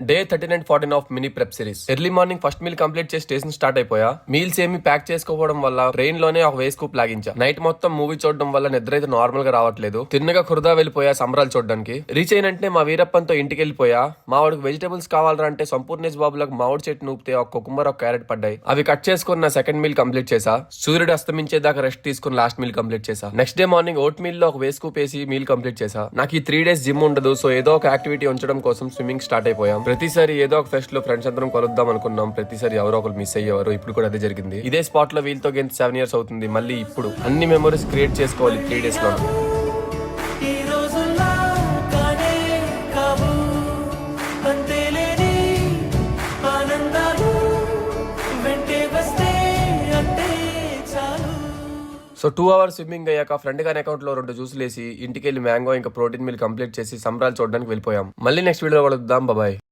Day 13 and 14 of mini prep series. Early morning first meal complete చేసి station start అయిపోయా. Meals ఏమి pack చేసుకోవడం వల్ల ట్రైన్ లోనే ఒక వేస్ కూప్ లాగించా. నైట్ మొత్తం మూవీ చూడడం వల్ల నిద్ర అయితే నార్మల్ గా రావట్లేదు. తిన్నగా ఖుర్దా వెళ్ళిపోయా సంబరాలు చూడడానికి. రీచ్ అయినంటే మా వీరప్పంతో ఇంటికి వెళ్ళిపోయా. మా వాడికి వెజిటబుల్స్ కావాలరా అంటే సంపూర్ణేష్ బాబులకు మామిడి చెట్టు నూపితే ఒక కుకుంబర్ ఒక క్యారెట్ పడ్డాయి. అవి కట్ చేసుకుని నా సెకండ్ మీల్ కంప్లీట్ చేసా. సూర్యుడు అస్తమించేదాకా రెస్ట్ తీసుకుని లాస్ట్ మీల్ కంప్లీట్ చేసా. Next day morning vote meal లో ఒక వేస్ కూప్ వేసి మీల్ కంప్లీట్ చేసా. నాకు ఈ 3 days జిమ్ ఉండదు, సో ఏదో ఒక యాక్టివిటీ ఉంచడం కోసం స్విమ్మింగ్ స్టార్ట్ అయిపోయాం. ప్రతిసారి ఏదో ఒక ఫెస్ట్ లో ఫ్రెండ్స్ అందరం కలుద్దాం అనుకున్నాం. ప్రతిసారి ఎవరో ఒకరు మిస్ అయ్యేవారు. ఇప్పుడు కూడా అదే జరిగింది. ఇదే స్పాట్ లో వీళ్ళతో గెంత 7 years అవుతుంది. మళ్ళీ ఇప్పుడు అన్ని మెమరీస్ క్రియేట్ చేసుకోవాలి 3 days లో. సో 2 hours స్విమ్మింగ్ అయ్యాక ఫ్రెండ్ గారి అకౌంట్ లో 2 జ్యూసులు వేసి ఇంటికి వెళ్ళి మ్యాంగో ఇంకా ప్రోటీన్ మిల్ కంప్లీట్ చేసి సంబరాలు చూడడానికి వెళ్ళిపోయాం. మళ్ళీ నెక్స్ట్ వీడియో కలుద్దాం. బాయ్.